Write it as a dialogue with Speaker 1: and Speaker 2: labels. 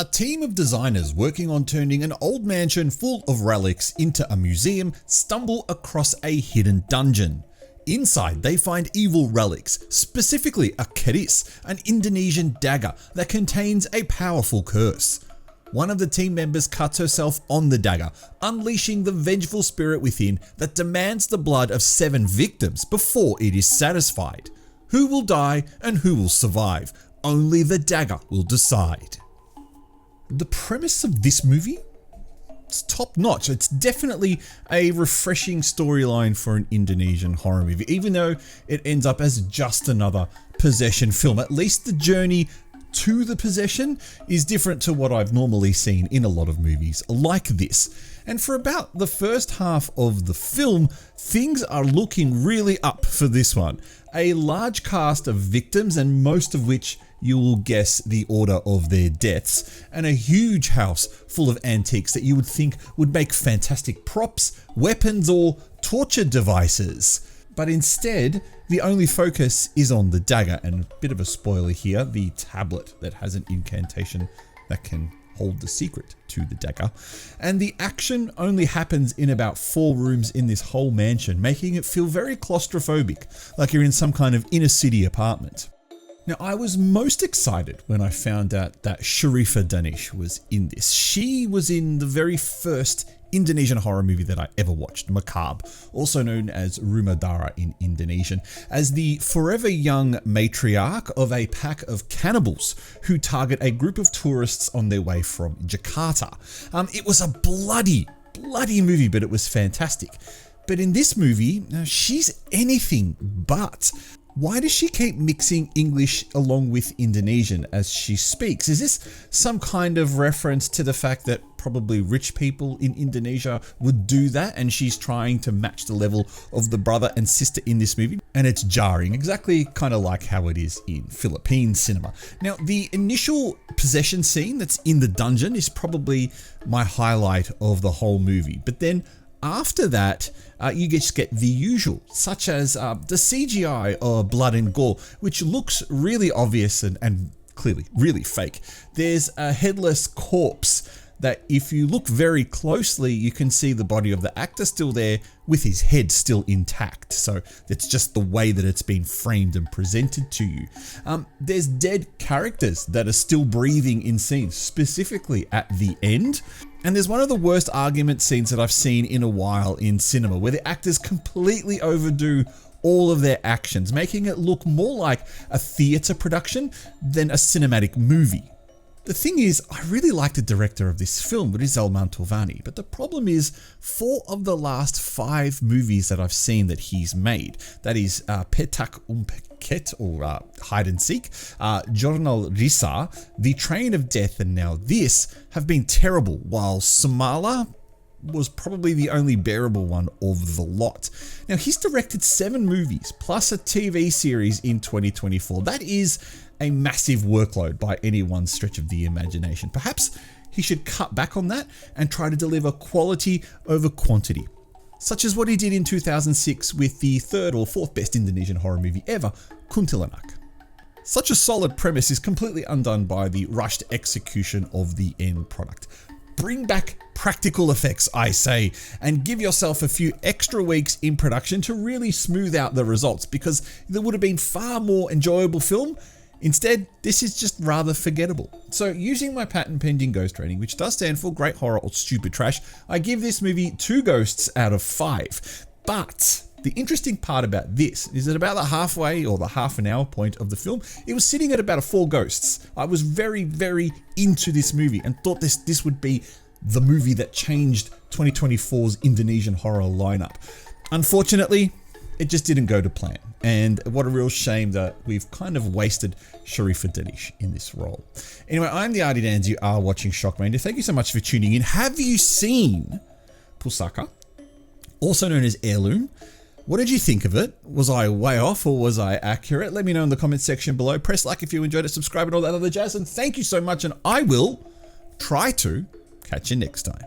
Speaker 1: A team of designers working on turning an old mansion full of relics into a museum stumble across a hidden dungeon. Inside, they find evil relics, specifically a keris, an Indonesian dagger that contains a powerful curse. One of the team members cuts herself on the dagger, unleashing the vengeful spirit within that demands the blood of 7 victims before it is satisfied. Who will die and who will survive? Only the dagger will decide. The premise of this movie? It's top notch. It's definitely a refreshing storyline for an Indonesian horror movie, even though it ends up as just another possession film. At least the journey to the possession is different to what I've normally seen in a lot of movies like this. And for about the first half of the film, things are looking really up for this one. A large cast of victims, and most of which you will guess the order of their deaths, and a huge house full of antiques that you would think would make fantastic props, weapons, or torture devices. But instead, the only focus is on the dagger, and a bit of a spoiler here, the tablet that has an incantation that can hold the secret to the dagger. And the action only happens in about 4 rooms in this whole mansion, making it feel very claustrophobic, like you're in some kind of inner city apartment. Now, I was most excited when I found out that Shareefa Daanish was in this. She was in the very first Indonesian horror movie that I ever watched, Macabre, also known as Rumah Dara in Indonesian, as the forever young matriarch of a pack of cannibals who target a group of tourists on their way from Jakarta. It was a bloody movie, but it was fantastic. But in this movie, she's anything but. Why does she keep mixing English along with Indonesian as she speaks? Is this some kind of reference to the fact that probably rich people in Indonesia would do that, and she's trying to match the level of the brother and sister in this movie? And it's jarring, exactly kind of like how it is in Philippine cinema. Now, the initial possession scene that's in the dungeon is probably my highlight of the whole movie. But then after that, you just get the usual, such as the CGI or blood and gore, which looks really obvious and clearly really fake. There's a headless corpse that if you look very closely, you can see the body of the actor still there with his head still intact. So that's just the way that it's been framed and presented to you. There's dead characters that are still breathing in scenes, specifically at the end. And there's one of the worst argument scenes that I've seen in a while in cinema, where the actors completely overdo all of their actions, making it look more like a theatre production than a cinematic movie. The thing is, I really like the director of this film, Rizal Mantovani, but the problem is 4 of the last 5 movies that I've seen that he's made, that is Petak Umpeket, or Hide and Seek, Jornal Risa, The Train of Death, and now this, have been terrible, while Samala was probably the only bearable one of the lot. Now, he's directed 7 movies, plus a TV series in 2024. That is a massive workload by any one stretch of the imagination. Perhaps he should cut back on that and try to deliver quality over quantity, such as what he did in 2006 with the 3rd or 4th best Indonesian horror movie ever, Kuntilanak. Such a solid premise is completely undone by the rushed execution of the end product. Bring back practical effects, I say, and give yourself a few extra weeks in production to really smooth out the results, because there would have been far more enjoyable film. Instead, this is just rather forgettable. So, using my patent pending ghost rating, which does stand for great horror or stupid trash, I give this movie 2 ghosts out of 5. But the interesting part about this is that about the halfway or the half an hour point of the film, it was sitting at about a 4 ghosts. I was very, very into this movie and thought this would be the movie that changed 2024's Indonesian horror lineup. Unfortunately, it just didn't go to plan. And what a real shame that we've kind of wasted Shareefa Daanish in this role. Anyway, I'm the Arty Dans. You are watching SHOCKMANIA. Thank you so much for tuning in. Have you seen Pusaka, also known as Heirloom? What did you think of it? Was I way off or was I accurate? Let me know in the comment section below. Press like if you enjoyed it, subscribe and all that other jazz. And thank you so much. And I will try to catch you next time.